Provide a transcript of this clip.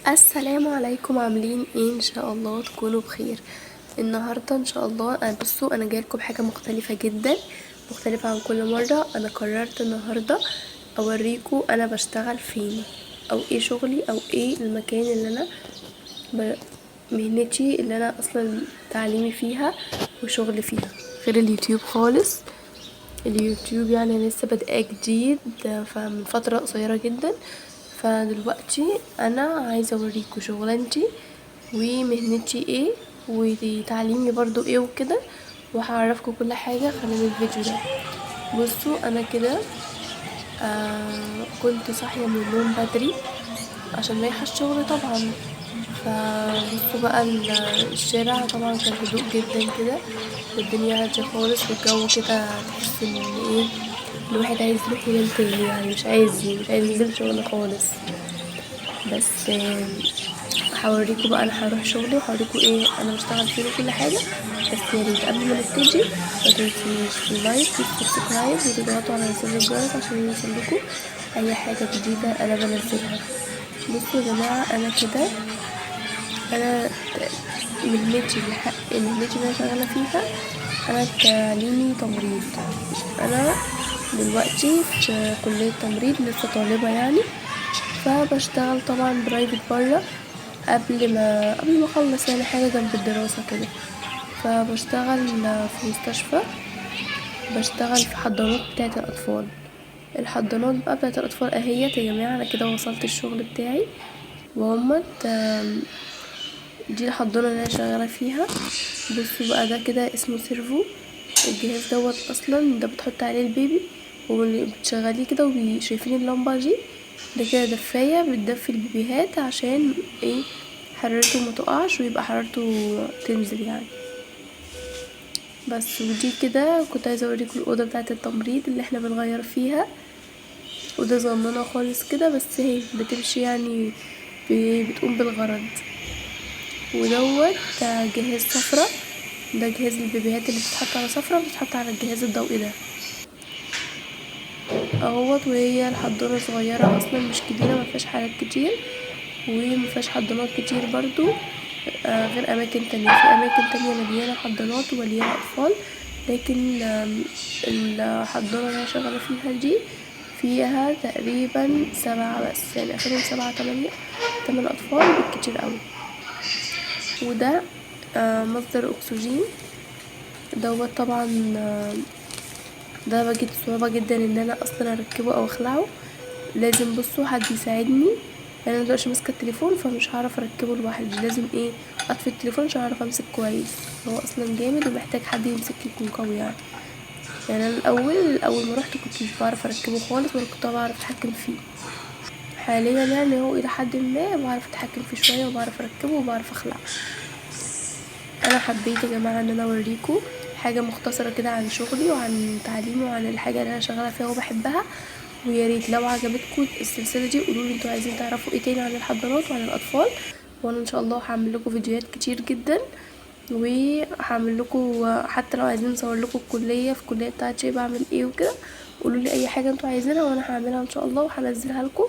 السلام عليكم، عاملين ايه؟ ان شاء الله تكونوا بخير. النهارده ان شاء الله انا جايلكم بحاجه مختلفه جدا، مختلفه عن كل مره. انا قررت النهارده اوريكم انا بشتغل فين، او ايه شغلي، او ايه المكان اللي انا مهنتي اللي انا اصلا تعليمي فيها وشغلي فيها، غير اليوتيوب خالص. اليوتيوب يعني أنا لسه بادئه جديد، فمن فتره قصيره جدا. فدلوقتي انا عايزه اوريكم شغلانتي ومهنتي ايه وتعليمي برضو ايه وكده، وهعرفكم كل حاجه خلال الفيديو ده. بصوا انا كده كنت صاحيه من النوم بدري عشان رايحه الشغل طبعا. فبصوا بقى الشارع طبعا كان هدوء جدا كده، والدنيا هاديه خالص، والجو كده تحس ان ايه، الواحد عايز يروح ينام تاني، يعني مش عايز ينزل شغل خالص. بس هوريكم بقى انا هروح شغلي وهوريكم ايه انا بشتغل فيه وكل حاجه. بس يا ريت قبل ما نبتدي ما تنسوش اللايك والسبسكرايب وتضغطوا على زر الجرس عشان يوصلكوا اي حاجه جديده انا بنزلها. بصوا يا جماعه انا كده، انا مهنتي اللي انا شغاله فيها، انا تعليمي تمريض. انا دلوقتي في كليه تمريض، لسه طالبه يعني. فبشتغل طبعا برايفت بره قبل ما اخلص، يعني حاجه جنب الدراسه كده. فبشتغل في مستشفى، بشتغل في حضانات بتاعه الاطفال. الحضانات بقى بتاعه الاطفال اهيت يا جماعه، انا كده وصلت الشغل بتاعي وهمت. دي الحضانه اللي انا شغاله فيها. بصوا بقى ده كده اسمه سيرفو. الجهاز دوت اصلا ده بتحط عليه البيبي وبتشغليه كده، وشايفين اللمبه دي؟ ده كده دفايه بتدفي البيبيهات عشان ايه، حرارته ما تقعش ويبقى حرارته تنزل يعني. بس ودي كده كنت عايزه اوريكم الاوضه بتاعه التمريض اللي احنا بنغير فيها. اوضه صغننه خالص كده، بس هي بتمشي يعني بتقوم بالغرض. ودوت جهاز صفرة، ده جهاز البيبيهات اللي بتتحط على صفرة وبتتحط على الجهاز الضوئي ده اهوت. وهي الحضانة صغيرة اصلا مش كبيرة، مفيهاش حالات كتير ومفيهاش حضانات كتير برضو. غير اماكن تانية، في اماكن تانية مليانة حضانات ومليانة اطفال، لكن الحضانة اللي انا شغالة فيها دي فيها تقريبا 7 بس، يعني اخرهم 7 8 اطفال بالكتير قوي. وده مصدر اكسجين دوت طبعا. ده بجد صعوبة جدا ان انا اصلا اركبه او اخلعه، لازم بصوا حد يساعدني. يعني انا دلوقتي ماسكه التليفون فمش هعرف اركبه لوحدي، لازم ايه، اطفي التليفون عشان اعرف امسك كويس. هو اصلا جامد ومحتاج حد يمسك يكون قوي يعني انا اول ما رحت كنت مش بعرف اركبه خالص، ولا كنت بعرف اتحكم فيه. حاليا يعني هو الى حد ما بعرف اتحكم فيه شويه، وبعرف اركبه وبعرف اخلعه. انا حبيت يا جماعه ان انا اوريكم حاجه مختصره كده عن شغلي وعن تعليمي وعن الحاجه اللي انا شغاله فيها وبحبها. ويا ريت لو عجبتكم السلسله دي قولوا لي انتوا عايزين تعرفوا ايه تاني عن الحضانات وعن الاطفال، وانا ان شاء الله هعمل لكم فيديوهات كتير جدا. وهعمل لكم حتى لو عايزين نصور لكم في الكليه بتاعتي بعمل ايه وكده، قولوا لي اي حاجه انتوا عايزينها وانا هعملها ان شاء الله وهنزلها لكم.